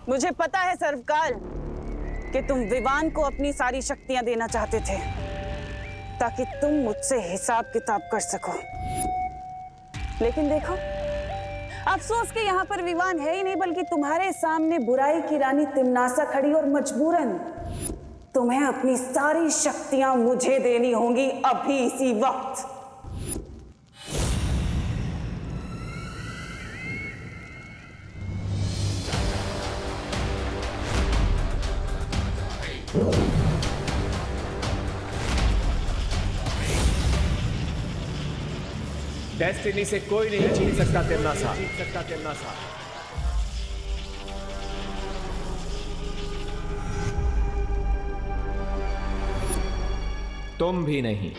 मुझे पता है सर्वकाल कि तुम विवान को अपनी सारी शक्तियां देना चाहते थे ताकि तुम मुझसे हिसाब किताब कर सको। लेकिन देखो, अफसोस कि यहाँ पर विवान है ही नहीं, बल्कि तुम्हारे सामने बुराई की रानी तिम्नासा खड़ी और मजबूरन तुम्हें अपनी सारी शक्तियां मुझे देनी होंगी अभी इसी वक्त। डेस्टिनी से कोई नहीं छीन सकता तिम्नासा। तुम भी नहीं।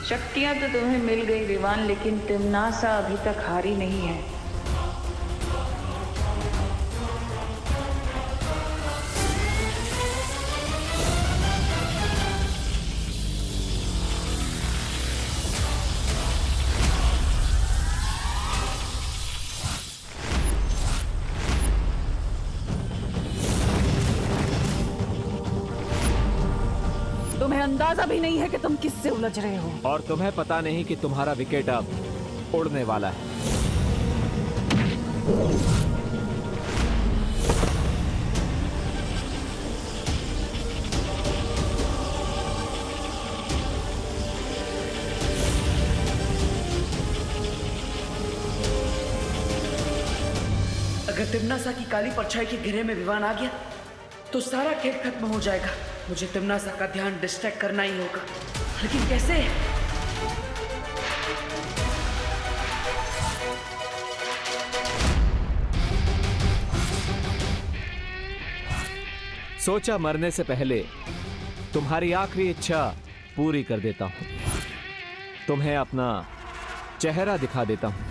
शक्तियां तो तुम्हें मिल गई विवान, लेकिन तिम्नासा अभी तक हारी नहीं है। तुम्हें अंदाजा भी नहीं है कि तुम किससे उलझ रहे हो। और तुम्हें पता नहीं कि तुम्हारा विकेट अब उड़ने वाला है। अगर तिम्नासा की काली परछाई के घेरे में विवान आ गया तो सारा खेल खत्म हो जाएगा। मुझे तिम्नासा का ध्यान डिस्ट्रैक्ट करना ही होगा, लेकिन कैसे? सोचा मरने से पहले तुम्हारी आखिरी इच्छा पूरी कर देता हूं। तुम्हें अपना चेहरा दिखा देता हूं।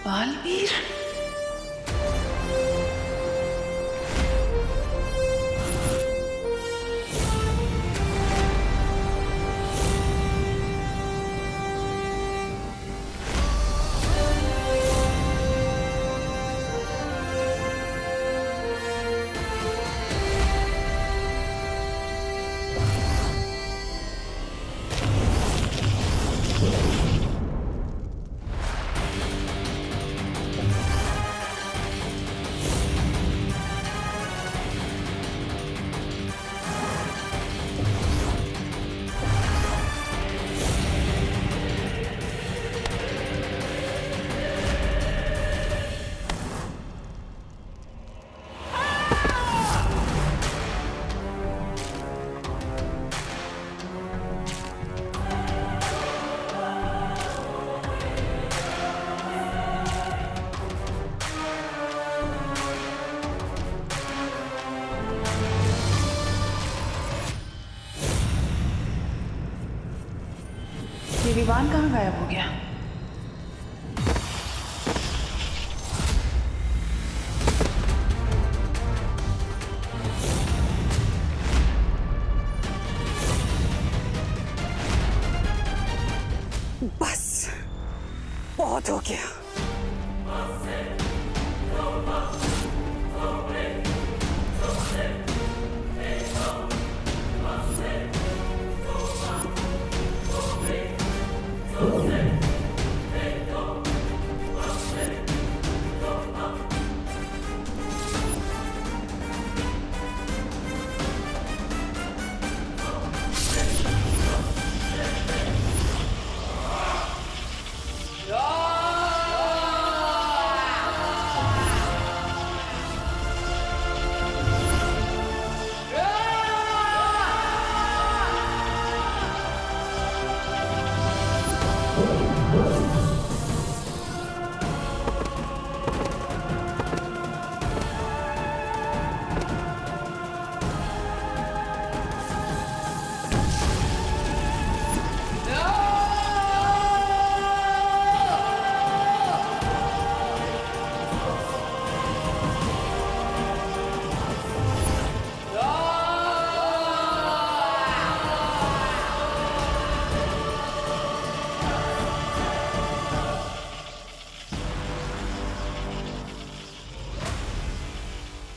बालवीर, विवान कहाँ गायब हो गया? बस बहुत हो गया।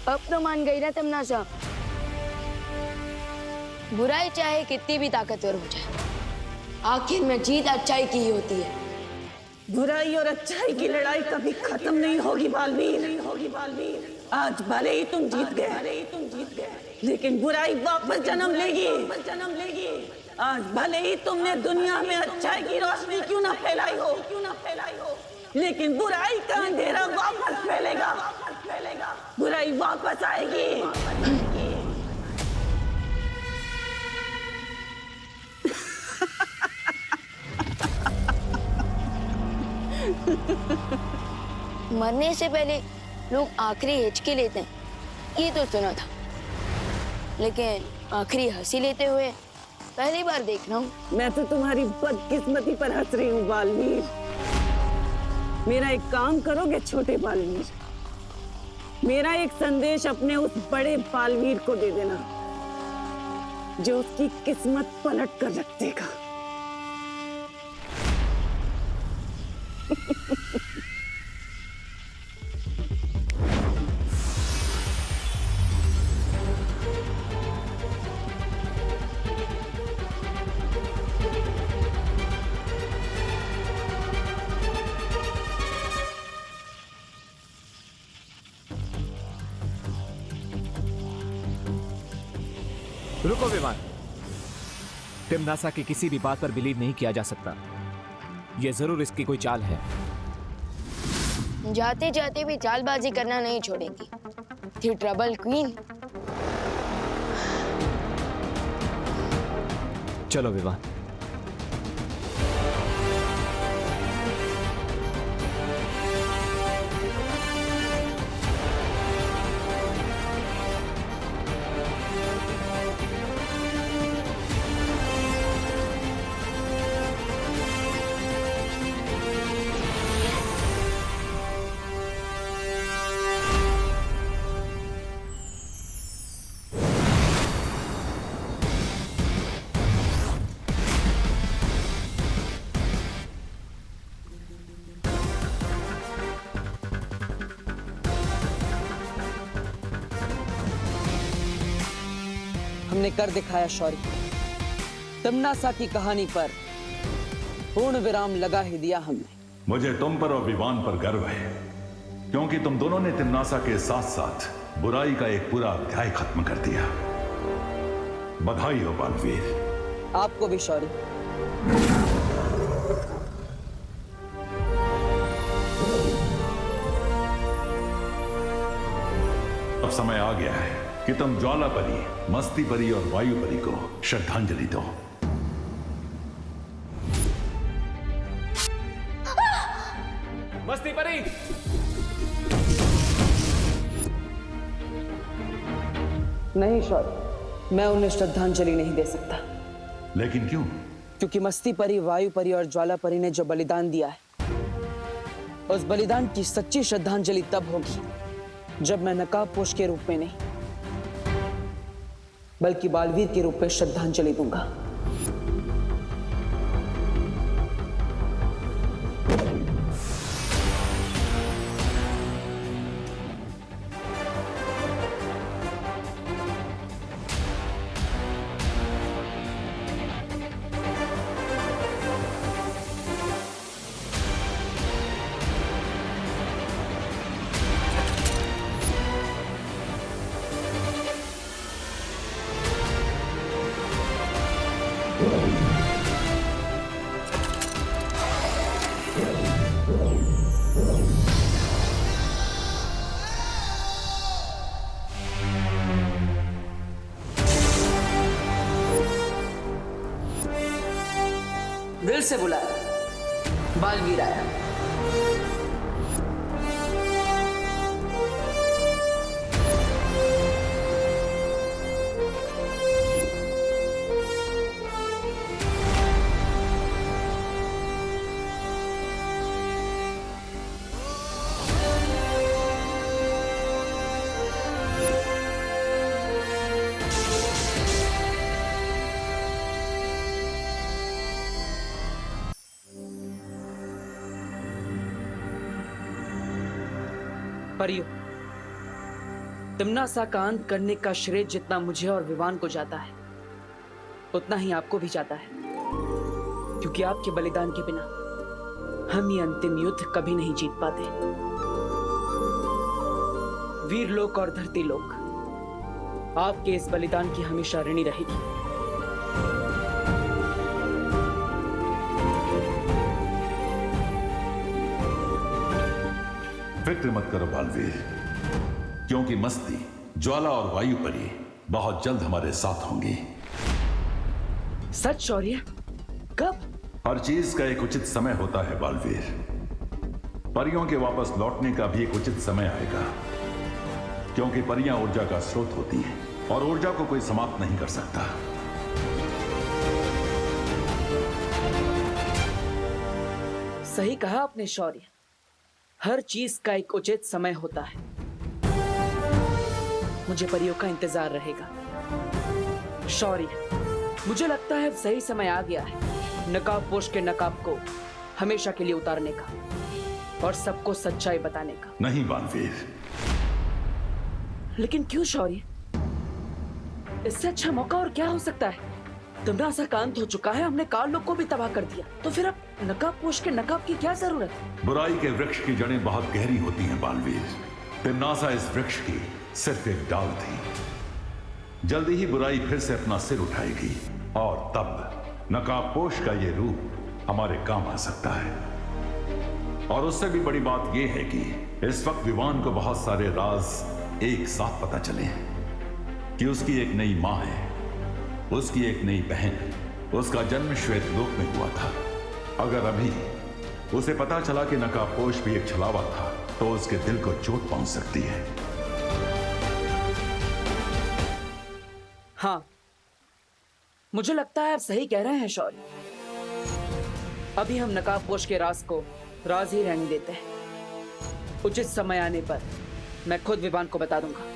अब तो मान गई ना तमन्ना। बुराई चाहे कितनी भी ताकतवर हो जाए, आखिर में जीत अच्छाई की ही होती है। बुराई और अच्छाई की लड़ाई कभी खत्म नहीं होगी बालवीर, नहीं होगी बालवीर। आज भले ही तुम जीत गए, लेकिन बुराई वापस जन्म लेगी। आज भले ही तुमने दुनिया में अच्छाई की रोशनी क्यों ना फैलाई हो, लेकिन बुराई का अंधेरा वापस फैलेगा। बुराई वापस आएगी। मरने से पहले लोग आखिरी हिचकी लेते हैं, ये तो सुना था, लेकिन आखिरी हंसी लेते हुए पहली बार देख रहा हूँ। मैं तो तुम्हारी बदकिस्मती पर हंस रही हूँ बालवीर। मेरा एक काम करोगे छोटे बालवीर? मेरा एक संदेश अपने उस बड़े बालवीर को दे देना, जो उसकी किस्मत पलट कर रख देगा। रुको विमान, तिम्नासा की किसी भी बात पर बिलीव नहीं किया जा सकता। यह जरूर इसकी कोई चाल है। जाते जाते भी चालबाजी करना नहीं छोड़ेगी। थी ट्रबल क्वीन। चलो विमान। हमने कर दिखाया शौर्य। तमन्ना की कहानी पर पूर्ण विराम लगा ही दिया हमने। मुझे तुम पर और विवान पर गर्व है, क्योंकि तुम दोनों ने तिम्नासा के साथ साथ बुराई का एक पूरा अध्याय खत्म कर दिया। बधाई हो बालवीर। आपको भी शौर्य। अब समय आ गया है कि तुम ज्वाला परी, मस्ती परी और वायु परी को श्रद्धांजलि दो। मस्ती परी, नहीं शौर्य, मैं उन्हें श्रद्धांजलि नहीं दे सकता। लेकिन क्यों? क्योंकि मस्ती परी, वायु परी और ज्वाला परी ने जो बलिदान दिया है, उस बलिदान की सच्ची श्रद्धांजलि तब होगी जब मैं नकाबपोश के रूप में नहीं, बल्कि बालवीर के रूप में श्रद्धांजलि दूंगा। दिल से बुलाया, बालवीर आया। परियो, तिम्नासा का अंत करने का श्रेय जितना मुझे और विवान को जाता है, उतना ही आपको भी जाता है, क्योंकि आपके बलिदान के बिना हम ये अंतिम युद्ध कभी नहीं जीत पाते। वीरलोक और धरती लोक आपके इस बलिदान की हमेशा ऋणी रहेगी। फिक्र मत करो बालवीर, क्योंकि मस्ती, ज्वाला और वायु परी बहुत जल्द हमारे साथ होंगी। सच शौर्य? कब? हर चीज का एक उचित समय होता है बालवीर। परियों के वापस लौटने का भी एक उचित समय आएगा, क्योंकि परियां ऊर्जा का स्रोत होती हैं और ऊर्जा को कोई समाप्त नहीं कर सकता। सही कहा आपने शौर्य, हर चीज का एक उचित समय होता है। मुझे परियों का इंतजार रहेगा। शौर्य, मुझे लगता है अब सही समय आ गया है नकाबपोश के नकाब को हमेशा के लिए उतारने का और सबको सच्चाई बताने का। नहीं बालवीर। लेकिन क्यों शौर्य? इससे अच्छा मौका और क्या हो सकता है? तिम्नासा का अंत हो चुका है, हमने काल लोक को भी तबाह कर दिया, तो फिर अब नकाबपोश के नकाब की क्या जरूरत है? बुराई के वृक्ष की जड़ें बहुत गहरी होती हैं बालवीर। तिम्नासा इस वृक्ष की सिर्फ एक डाल थी। जल्दी ही बुराई फिर से अपना सिर उठाएगी और तब नकाबपोश का ये रूप हमारे काम आ सकता है। और उससे भी बड़ी बात यह है कि इस वक्त विवान को बहुत सारे राज एक साथ पता चले कि उसकी एक नई मां है, उसकी एक नई बहन, उसका जन्म श्वेत लोक में हुआ था। अगर अभी उसे पता चला कि नकाबपोश भी एक छलावा था, तो उसके दिल को चोट पहुंच सकती है। हाँ, मुझे लगता है आप सही कह रहे हैं शौर्य। अभी हम नकाबपोश के राज को राज ही रहने देते हैं। उचित समय आने पर मैं खुद विवान को बता दूंगा।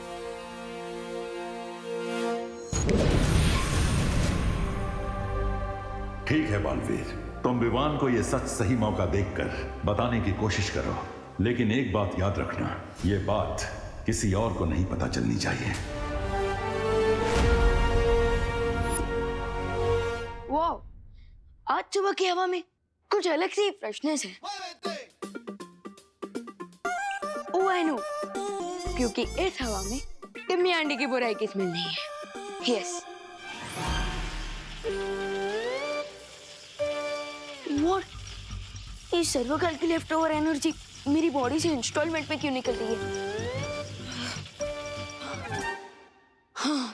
ठीक है बालवीर, तुम विवान को यह सच सही मौका देखकर बताने की कोशिश करो, लेकिन एक बात याद रखना, यह बात किसी और को नहीं पता चलनी चाहिए। वाह, आज सुबह की हवा में कुछ अलग सी फ्रेशनेस है। ओह आई नो, क्योंकि इस हवा में टिम्मी आंटी की बुराई की स्मेल नहीं है। यस। व्हाट? ये सर्वकाल की लेफ्ट ओवर एनर्जी मेरी बॉडी से इंस्टॉलमेंट में क्यों निकल रही है? हाँ।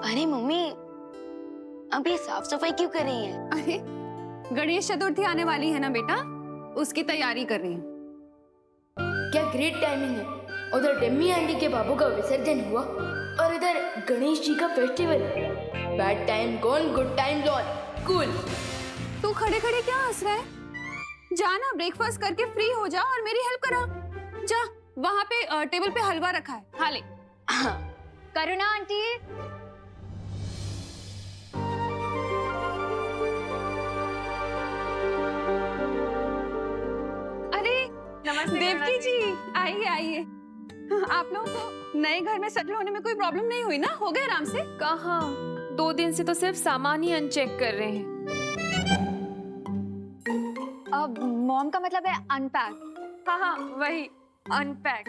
अरे मम्मी, अब ये साफ सफाई क्यों कर रही हैं? अरे गणेश चतुर्थी आने वाली है ना बेटा, उसकी तैयारी कर रही हूँ। क्या ग्रेट टाइमिंग है। उधर डिम्मी आंटी के बाबू का विसर्जन हुआ और इधर गणेश जी का festival. Bad time gone, good time lawn. Cool. तू खड़े खड़े क्या हंस रहा है? जा ना, ब्रेकफास्ट करके फ्री हो जा और मेरी हेल्प करा। जा, वहाँ पे टेबल पे हलवा रखा है, खा ले। हाँ। करुणा आंटी। अरे नमस्ते देवकी जी, आइए आइए। आप लोगों को नए घर में सेटल होने में कोई प्रॉब्लम नहीं हुई ना? हो गए आराम से? कहाँ, 2 दिन से तो सिर्फ सामान ही अनचेक कर रहे हैं। अब मॉम का मतलब है अनपैक। हाँ, वही अनपैक।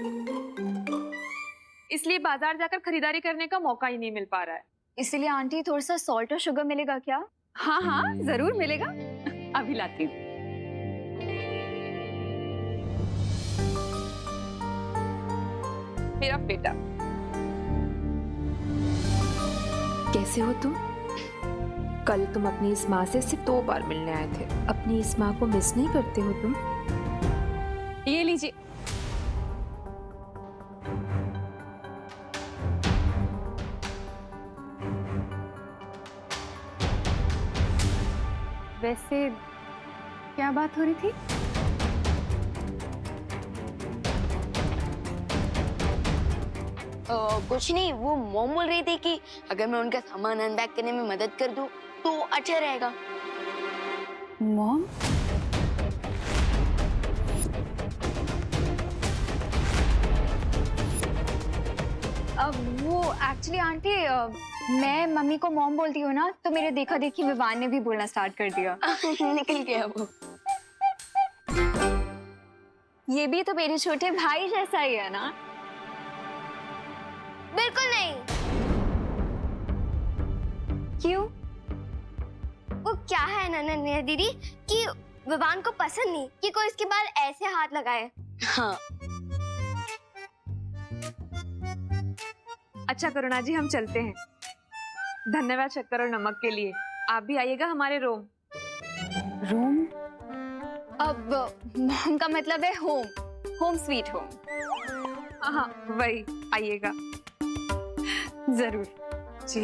इसलिए बाजार जाकर खरीदारी करने का मौका ही नहीं मिल पा रहा है। इसीलिए आंटी थोड़ा सा सॉल्ट और शुगर मिलेगा क्या? हाँ हाँ जरूर मिलेगा, अभी लाती हूँ। मेरा बेटा, कैसे हो तुम? कल तुम अपनी इस माँ से सिर्फ 2 बार मिलने आए थे। अपनी इस माँ को मिस नहीं करते हो तुम? ये लीजिए। वैसे क्या बात हो रही थी? कुछ नहीं, वो मॉम बोल रही थी कि अगर मैं उनका सामान अनपैक करने में मदद कर दूं तो अच्छा रहेगा। मॉम? अब वो एक्चुअली आंटी, मैं मम्मी को मॉम बोलती हूँ ना, तो मेरे देखा देखी विवान ने भी बोलना स्टार्ट कर दिया। निकल गया वो। ये भी तो मेरे छोटे भाई जैसा ही है ना? बिल्कुल नहीं। क्यों? वो क्या है नन्या दीदी कि विवान को पसंद नहीं कि कोई इसके बाल ऐसे हाथ लगाए। हाँ। अच्छा करुणा जी, हम चलते हैं। धन्यवाद शक्कर और नमक के लिए। आप भी आइएगा हमारे रूम। रूम? अब मॉम का मतलब है होम, होम स्वीट होम। हाँ, वही, आइएगा जरूर जी।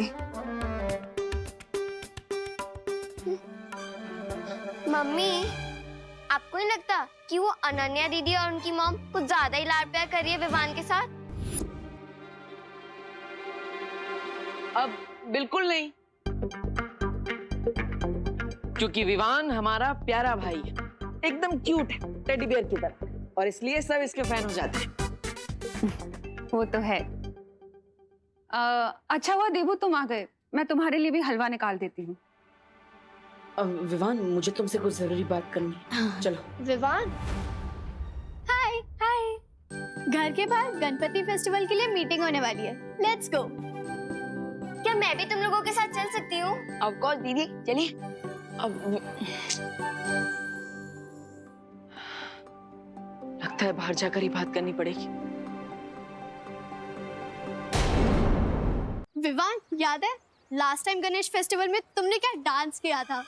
मम्मी, आपको नहीं लगता कि वो अनन्या दीदी और उनकी मॉम कुछ ज्यादा ही लाड प्यार कर रही है विवान के साथ? अब बिल्कुल नहीं, क्योंकि विवान हमारा प्यारा भाई है, एकदम क्यूट है, टेडी बियर की तरह, और इसलिए सब इसके फैन हो जाते हैं। वो तो है। अच्छा हुआ देवू तुम आ गए, मैं तुम्हारे लिए भी हलवा निकाल देती हूँ। विवान, मुझे तुमसे कुछ जरूरी बात करनी है। चलो। विवान, हाय हाय। घर के बाहर गणपति फेस्टिवल के लिए मीटिंग होने वाली है, लेट्स गो। क्या मैं भी तुम लोगों के साथ चल सकती हूँ? ऑफ कोर्स दीदी, चलिए। अब लगता है बाहर जाकर ही बात करनी पड़ेगी। विवान, याद है लास्ट टाइम गणेश फेस्टिवल में तुमने क्या डांस किया था?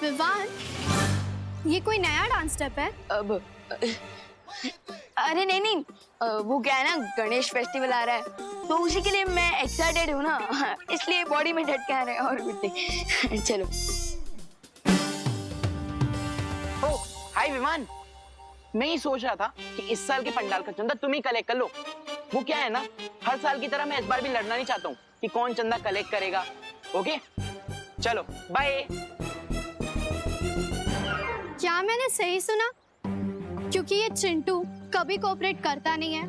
विवान, ये कोई नया डांस स्टेप है? अब अरे नहीं, वो क्या है ना, गणेश फेस्टिवल आ रहा है तो उसी के लिए मैं एक्साइटेड हूँ ना, इसलिए बॉडी में ढटके आ रहे हैं और कुछ नहीं। चलो। ओ, हाय विवान, मैं ही सोच रहा था कि इस साल के पंडाल का चंदा तुम ही कलेक्ट कर लो। वो क्या है ना, हर साल की तरह मैं इस बार भी लड़ना नहीं चाहता हूँ कि कौन चंदा कलेक्ट करेगा। ओके, चलो बाय। क्या मैंने सही सुना? क्योंकि ये चिंटू कभी कोऑपरेट करता नहीं है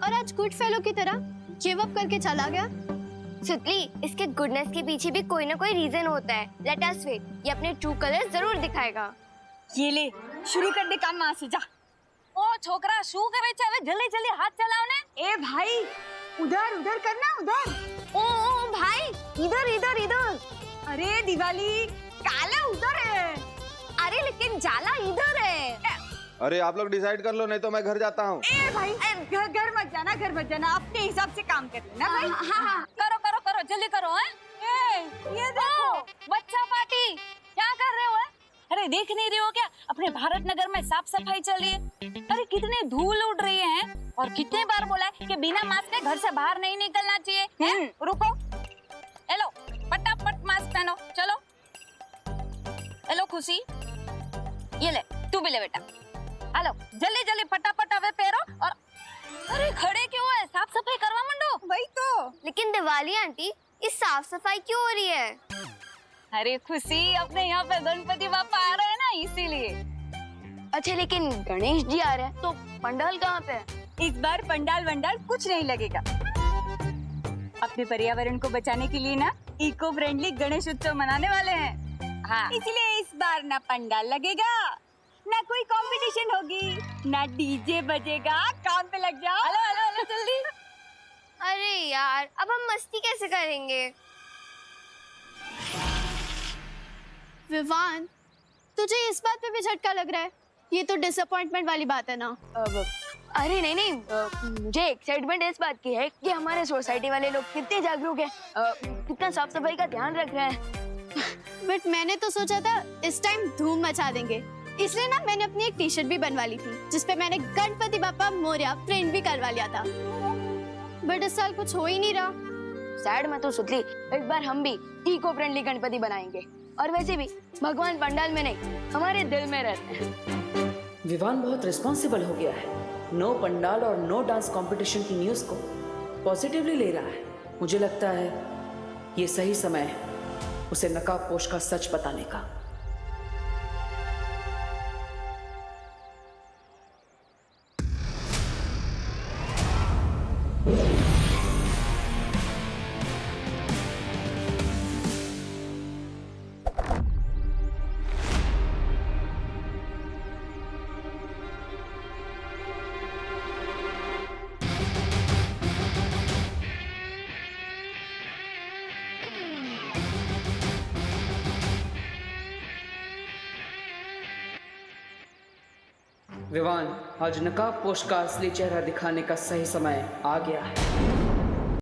और आज गुड फेलो की तरह गिव अप करके चला गया। सुतली, इसके गुडनेस के पीछे भी कोई ना कोई रीजन होता है। लेट अस वेट, ये अपने ट्रू कलर जरूर दिखाएगा। ये ले, शुरू कर दे काम वहाँ से, जा। ओ छोकरा, शू करे चले, जल्दी जल्दी हाथ चलाओ ने। ए भाई, उधर उधर करना, उधर। ओ भाई, इधर इधर इधर। अरे दिवाली, काला उधर है। अरे लेकिन जाला इधर है। अरे आप लोग डिसाइड कर लो, नहीं तो मैं घर जाता हूँ। ए भाई, घर मत जाना, घर मत जाना, अपने हिसाब से काम कर लेना भाई। हाँ, करो करो करो, जल्दी करो। हैं? ये देखो, बच्चा पार्टी क्या कर रहे हो? अरे देख नहीं रहे हो क्या? अपने भारत नगर में साफ सफाई चल रही है। अरे कितने धूल उड़ रही है और कितने बार बोला है कि बिना मास्क के घर से बाहर नहीं निकलना चाहिए। हैं? रुको, हेलो, फटाफट मास्क पहनो, चलो। हेलो खुशी, ये ले, तू भी ले बेटा। हेलो, जल्दी जल्दी फटाफट अबे पहनो और अरे खड़े क्यों है? साफ सफाई करवा मंडो। वही तो। लेकिन दिवाली आंटी, इस साफ सफाई क्यों हो रही है? अरे खुशी, अपने यहाँ पे गणपति बापा आ रहे हैं ना, इसीलिए। अच्छा लेकिन गणेश जी आ रहे हैं तो पंडाल कहाँ पे है? इस बार पंडाल वंडाल कुछ नहीं लगेगा। अपने पर्यावरण को बचाने के लिए ना इको फ्रेंडली गणेश उत्सव मनाने वाले हैं। हाँ, इसलिए इस बार ना पंडाल लगेगा, ना कोई कंपटीशन होगी, ना डीजे बजेगा। काम पे लग जाओ। हेलो हेलो हेलो, जल्दी। अरे यार, अब हम मस्ती कैसे करेंगे? विवान, तुझे इस बात पे भी झटका लग रहा है? ये तो डिसअपॉइंटमेंट वाली बात है ना। अरे नहीं नहीं, मुझे एक्साइटमेंट इस बात की है कि हमारे सोसाइटी वाले लोग कितने जागरूक हैं, कितना साफ सफाई का ध्यान रख रहे हैं। बट मैंने तो सोचा था इस टाइम धूम मचा देंगे, इसलिए ना मैंने अपनी एक टी शर्ट भी बनवा ली थी जिसपे मैंने गणपति बापा मोरया प्रिंट भी करवा लिया था। बट इस साल कुछ हो ही नहीं रहा। सैड मत हो सुतली, इस बार हम भी इको फ्रेंडली गणपति बनाएंगे। और वैसे भी भगवान पंडाल में नहीं, हमारे दिल में रहते हैं। विवान बहुत रिस्पॉन्सिबल हो गया है। नो पंडाल और नो डांस कंपटीशन की न्यूज़ को पॉजिटिवली ले रहा है। मुझे लगता है ये सही समय है उसे नकाबपोश का सच बताने का। विवान, आज नकाबपोश का असली चेहरा दिखाने का सही समय आ गया है।